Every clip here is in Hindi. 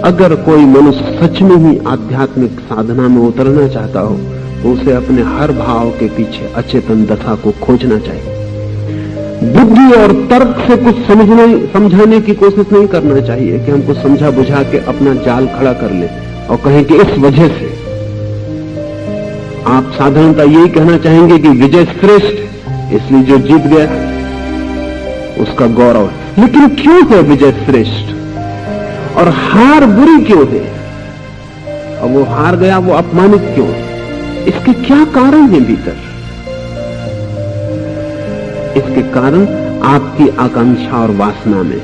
अगर कोई मनुष्य सच में ही आध्यात्मिक साधना में उतरना चाहता हो तो उसे अपने हर भाव के पीछे अचेतन दशा को खोजना चाहिए। बुद्धि और तर्क से कुछ समझाने की कोशिश नहीं करना चाहिए कि हमको समझा बुझा के अपना जाल खड़ा कर ले और कहें कि इस वजह से। आप साधारणता यही कहना चाहेंगे कि विजय श्रेष्ठ, इसलिए जो जीत गया उसका गौरव है। लेकिन क्यों है विजय श्रेष्ठ और हार बुरी क्यों है? और वो हार गया, वो अपमानित क्यों है? इसके क्या कारण है भीतर? इसके कारण आपकी आकांक्षा और वासना में।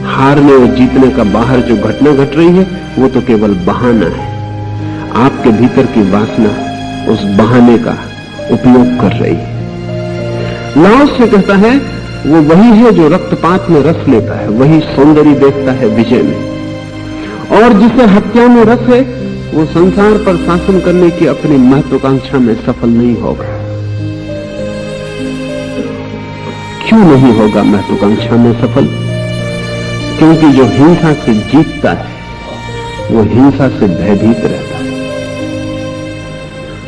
हारने और जीतने का बाहर जो घटना घट रही है वो तो केवल बहाना है। आपके भीतर की वासना उस बहाने का उपयोग कर रही है। लाओस से कहता है वो वही है जो रक्तपात में रस लेता है, वही सौंदर्य देखता है विजय में। और जिसे हत्या में रस है वो संसार पर शासन करने की अपनी महत्वाकांक्षा में सफल नहीं होगा। क्यों नहीं होगा महत्वाकांक्षा में सफल? क्योंकि जो हिंसा से जीतता है वो हिंसा से भयभीत रहता है।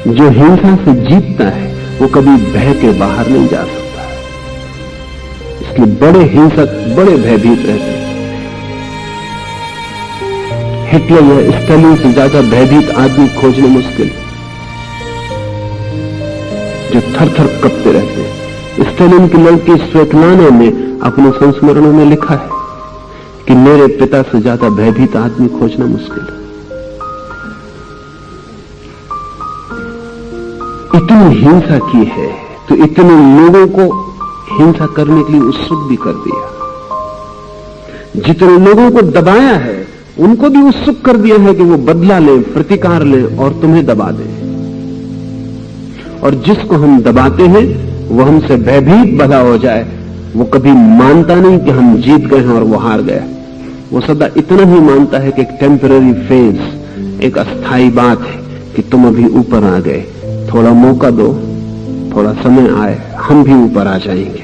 जो हिंसा से जीतता है वो कभी भय के बाहर नहीं जा सकता। इसलिए बड़े हिंसक बड़े भयभीत रहते हैं। हिटलर या स्टालिन से ज्यादा भयभीत आदमी खोजने मुश्किल, जो थर थर कपते रहते हैं। स्टालिन की लड़की स्वेतलाना ने अपने संस्मरणों में लिखा है कि मेरे पिता से ज्यादा भयभीत आदमी खोजना मुश्किल है। इतनी हिंसा की है तो इतने लोगों को हिंसा करने के लिए उत्सुक भी कर दिया। जितने लोगों को दबाया है उनको भी उत्सुक कर दिया है कि वो बदला लें, प्रतिकार लें और तुम्हें दबा दें। और जिसको हम दबाते हैं वो हमसे भयभीत बधा हो जाए, वो कभी मानता नहीं कि हम जीत गए हैं और वो हार गया। वो सदा इतना ही मानता है कि एक टेम्पररी फेज, एक अस्थाई बात है कि तुम अभी ऊपर आ गए, थोड़ा मौका दो, थोड़ा समय आए, हम भी ऊपर आ जाएंगे।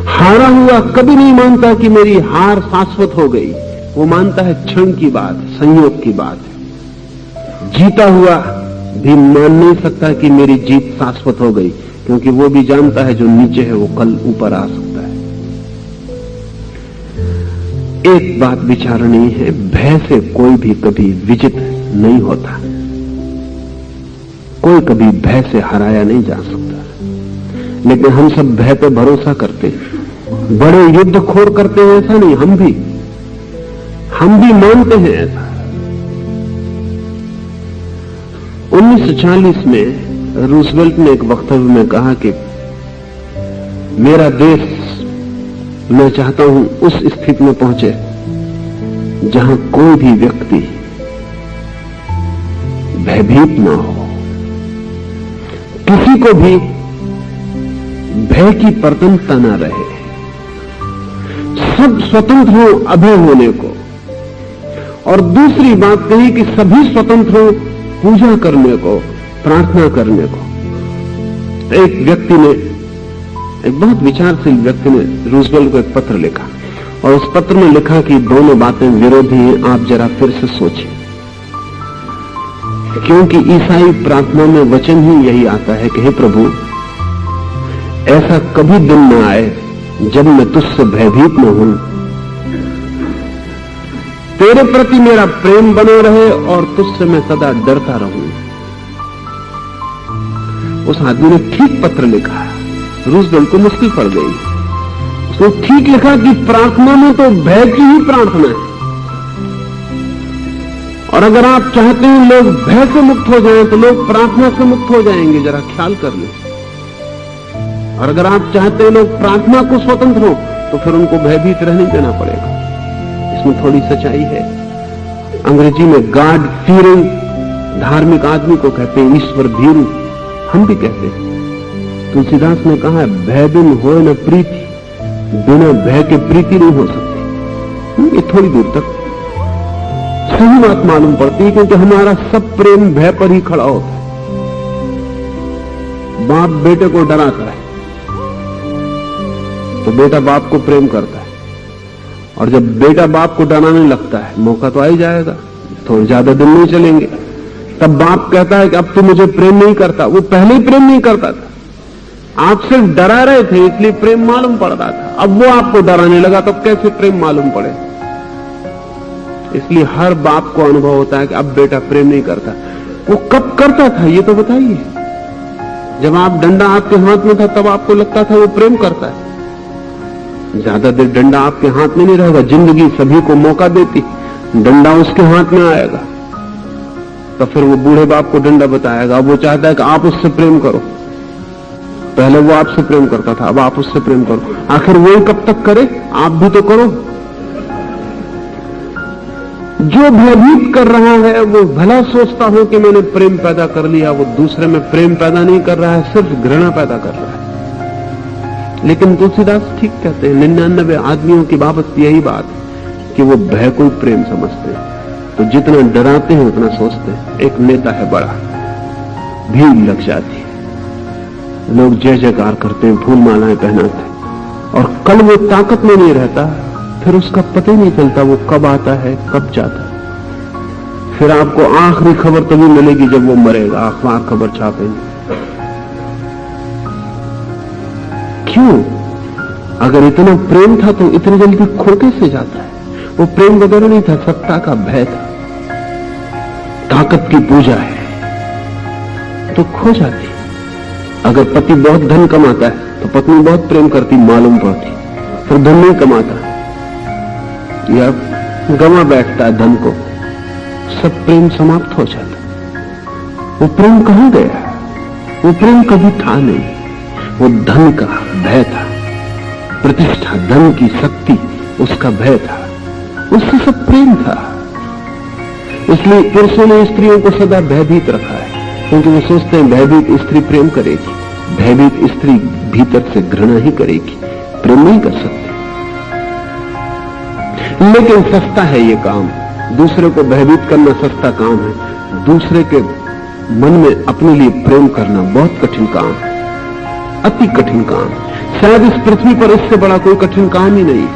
हारा हुआ कभी नहीं मानता कि मेरी हार शाश्वत हो गई। वो मानता है क्षण की बात, संयोग की बात है। जीता हुआ भी मान नहीं सकता कि मेरी जीत शाश्वत हो गई, क्योंकि वो भी जानता है जो नीचे है वो कल ऊपर आ सकता है। एक बात विचारणीय है, भय से कोई भी कभी विजित नहीं होता। कोई कभी भय से हराया नहीं जा सकता। लेकिन हम सब भय पे भरोसा करते हैं, बड़े युद्ध खोर करते हैं। ऐसा नहीं, हम भी मानते हैं ऐसा। 1940 में रूजवेल्ट ने एक वक्तव्य में कहा कि मेरा देश, मैं चाहता हूं उस स्थिति में पहुंचे जहां कोई भी व्यक्ति भयभीत ना हो, किसी को भी भय की प्रतंत्रता ना रहे, सब स्वतंत्र हो अभय होने को। और दूसरी बात कही कि सभी स्वतंत्र हो पूजा करने को, प्रार्थना करने को। एक व्यक्ति ने, एक बहुत विचारशील व्यक्ति ने रूजवेल्ट को एक पत्र लिखा और उस पत्र में लिखा कि दोनों बातें विरोधी हैं, आप जरा फिर से सोचें। क्योंकि ईसाई प्रार्थना में वचन ही यही आता है कि हे प्रभु, ऐसा कभी दिन न आए जब मैं तुझसे भयभीत न हूं, तेरे प्रति मेरा प्रेम बना रहे और तुझसे मैं सदा डरता रहूं। उस आदमी ने ठीक पत्र लिखा, रूजवेल्ट को मुश्किल पड़ गई। उसने ठीक लिखा कि प्रार्थना में तो भय की ही प्रार्थना है, और अगर आप चाहते हैं लोग भय से मुक्त हो जाएं तो लोग प्रार्थना से मुक्त हो जाएंगे, जरा ख्याल कर लें। और अगर आप चाहते हैं लोग प्रार्थना को स्वतंत्र हो तो फिर उनको भयभीत रहने देना पड़ेगा। इसमें थोड़ी सच्चाई है। अंग्रेजी में गॉड फीयरिंग धार्मिक आदमी को कहते हैं, ईश्वर भीरू हम भी कहते हैं। तुलसीदास ने कहा, भय बिन होए न प्रीति, बिना भय के प्रीति नहीं हो सकती। ये थोड़ी दूर तक सही बात मालूम पड़ती है, क्योंकि हमारा सब प्रेम भय पर ही खड़ा होता है। बाप बेटे को डराता है तो बेटा बाप को प्रेम करता है, और जब बेटा बाप को डराने लगता है मौका तो आ ही जाएगा, थोड़े ज्यादा दिन नहीं चलेंगे। तब बाप कहता है कि अब तू मुझे प्रेम नहीं करता। वो पहले ही प्रेम नहीं करता था, आप सिर्फ डरा रहे थे इसलिए प्रेम मालूम पड़ रहा था। अब वो आपको डराने लगा तो कैसे प्रेम मालूम पड़े? इसलिए हर बाप को अनुभव होता है कि अब बेटा प्रेम नहीं करता। वो कब करता था ये तो बताइए। जब आप डंडा आपके हाथ में था तब आपको लगता था वो प्रेम करता है। ज्यादा देर डंडा आपके हाथ में नहीं रहेगा, जिंदगी सभी को मौका देती, डंडा उसके हाथ में आएगा तो फिर वो बूढ़े बाप को डंडा बताएगा। अब वो चाहता है कि आप उससे प्रेम करो। पहले वो आपसे प्रेम करता था, अब आप उससे प्रेम करो। आखिर वही कब तक करे? आप भी तो करो। जो भयभीत कर रहा है वो भला सोचता हो कि मैंने प्रेम पैदा कर लिया, वो दूसरे में प्रेम पैदा नहीं कर रहा है, सिर्फ घृणा पैदा कर रहा है। लेकिन तुलसीदास ठीक कहते हैं, 99 आदमियों की बाबत यही बात है कि वो भय को प्रेम समझते हैं। तो जितना डराते हैं उतना सोचते हैं। एक नेता है बड़ा, भीड़ लग जाती है, लोग जय जयकार करते हैं, फूल मालाएं पहनाते हैं, और कल वो ताकत में नहीं रहता, फिर उसका पता ही नहीं चलता वो कब आता है कब जाता है। फिर आपको आखिरी खबर तभी मिलेगी जब वो मरेगा, अखबार खबर छापेंगे। क्यों? अगर इतना प्रेम था तो इतनी जल्दी खो कैसे जाता है? वो प्रेम वगैरह नहीं था, सत्ता का भय था, ताकत की पूजा है तो खो जाती। अगर पति बहुत धन कमाता है तो पत्नी बहुत प्रेम करती मालूम पड़ती, फिर धन नहीं कमाता या गंवा बैठता है धन को, सब प्रेम समाप्त हो जाता। वो प्रेम कहां गया? वो प्रेम कभी था नहीं। वो धन का भय था, प्रतिष्ठा, धन की शक्ति, उसका भय था, उससे सब प्रेम था। इसलिए पुरुषों ने स्त्रियों को सदा भयभीत रखा है, क्योंकि वो सोचते हैं भयभीत स्त्री प्रेम करेगी, भयभीत स्त्री भीतर से घृणा ही करेगी, प्रेम नहीं कर सकती। लेकिन सस्ता है ये काम, दूसरे को भयभीत करना सस्ता काम है। दूसरे के मन में अपने लिए प्रेम करना बहुत कठिन काम है, अति कठिन काम। शायद इस पृथ्वी पर इससे बड़ा कोई कठिन काम ही नहीं है,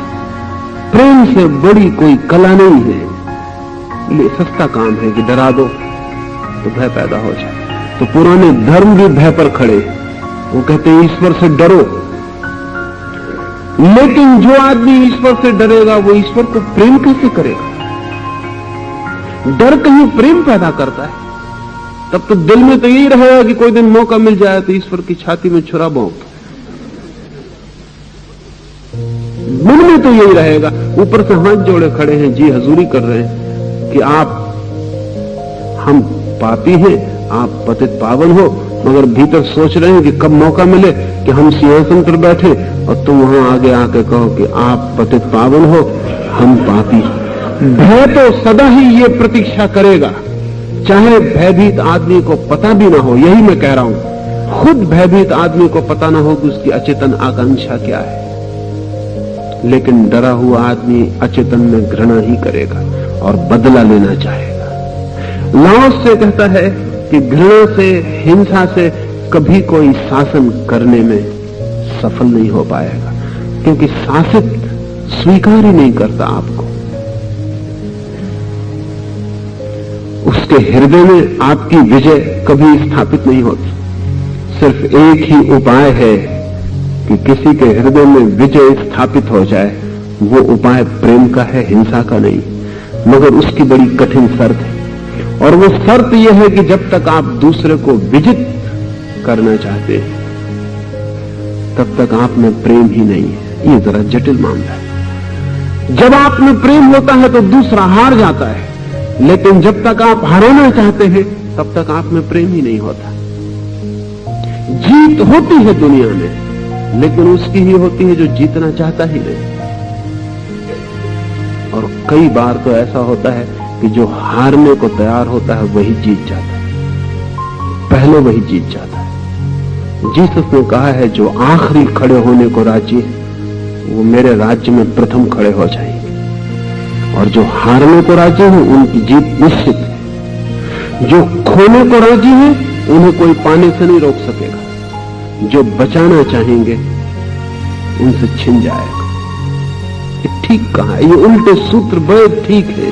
प्रेम से बड़ी कोई कला नहीं है। ये सस्ता काम है कि डरा दो तो भय पैदा हो जाए। तो पुराने धर्म भी भय पर खड़े, वो कहते हैं ईश्वर से डरो। लेकिन जो आदमी ईश्वर से डरेगा वो ईश्वर को प्रेम कैसे करेगा? डर कहीं प्रेम पैदा करता है, तब तो दिल में तो यही रहेगा कि कोई दिन मौका मिल जाए तो ईश्वर की छाती में छुरा भोंक। मन में तो यही रहेगा, ऊपर से हाथ जोड़े खड़े हैं, जी हजूरी कर रहे हैं कि आप, हम पापी हैं, आप पतित पावन हो, मगर भीतर सोच रहे हैं कि कब मौका मिले कि हम सिंहासन पर बैठे और तुम वहां आगे आके कहो कि आप पतित पावन हो, हम पापी। भय तो सदा ही ये प्रतीक्षा करेगा, चाहे भयभीत आदमी को पता भी ना हो। यही मैं कह रहा हूं, खुद भयभीत आदमी को पता ना हो कि उसकी अचेतन आकांक्षा क्या है, लेकिन डरा हुआ आदमी अचेतन में घृणा ही करेगा और बदला लेना चाहेगा। लाओस से कहता है कि घृणा से, हिंसा से कभी कोई शासन करने में सफल नहीं हो पाएगा, क्योंकि शासित स्वीकार ही नहीं करता आपको। उसके हृदय में आपकी विजय कभी स्थापित नहीं होती। सिर्फ एक ही उपाय है कि किसी के हृदय में विजय स्थापित हो जाए, वो उपाय प्रेम का है, हिंसा का नहीं। मगर उसकी बड़ी कठिन शर्त है, और वो शर्त यह है कि जब तक आप दूसरे को विजित करना चाहते हैं तब तक आप में प्रेम ही नहीं है। ये जरा जटिल मामला है। जब आप में प्रेम होता है तो दूसरा हार जाता है, लेकिन जब तक आप हराना चाहते हैं तब तक आप में प्रेम ही नहीं होता। जीत होती है दुनिया में, लेकिन उसकी ही होती है जो जीतना चाहता ही नहीं। और कई बार तो ऐसा होता है कि जो हारने को तैयार होता है वही जीत जाता है, पहले वही जीत जाता है। जीसस ने कहा है जो आखिरी खड़े होने को राजी है वो मेरे राज्य में प्रथम खड़े हो जाएंगे, और जो हारने को राजी है उनकी जीत निश्चित है। जो खोने को राजी है उन्हें कोई पाने से नहीं रोक सकेगा, जो बचाना चाहेंगे उनसे छिन जाएगा। ये ठीक कहा, ये उल्टे सूत्र बड़े ठीक है।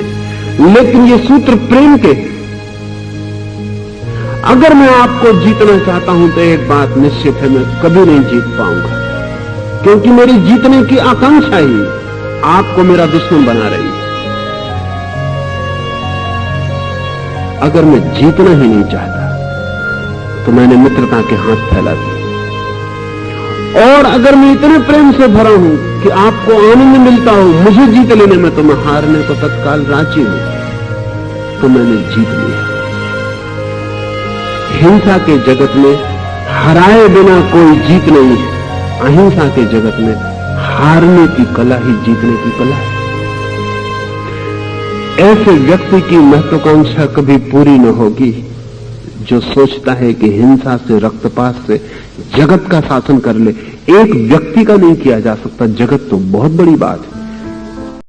लेकिन ये सूत्र प्रेम के। अगर मैं आपको जीतना चाहता हूं तो एक बात निश्चित है, मैं कभी नहीं जीत पाऊंगा, क्योंकि मेरी जीतने की आकांक्षा ही आपको मेरा दुश्मन बना रही है। अगर मैं जीतना ही नहीं चाहता तो मैंने मित्रता के हाथ फैला दिए। और अगर मैं इतने प्रेम से भरा हूं कि आपको आनंद मिलता हो मुझे जीत लेने में, तो मैं हारने को तत्काल राजी हूं, तो मैंने जीत लिया। हिंसा के जगत में हराए बिना कोई जीत नहीं है। अहिंसा के जगत में हारने की कला ही जीतने की कला है। ऐसे व्यक्ति की महत्वाकांक्षा कभी पूरी न होगी जो सोचता है कि हिंसा से, रक्तपात से जगत का शासन कर ले। एक व्यक्ति का नहीं किया जा सकता, जगत तो बहुत बड़ी बात है।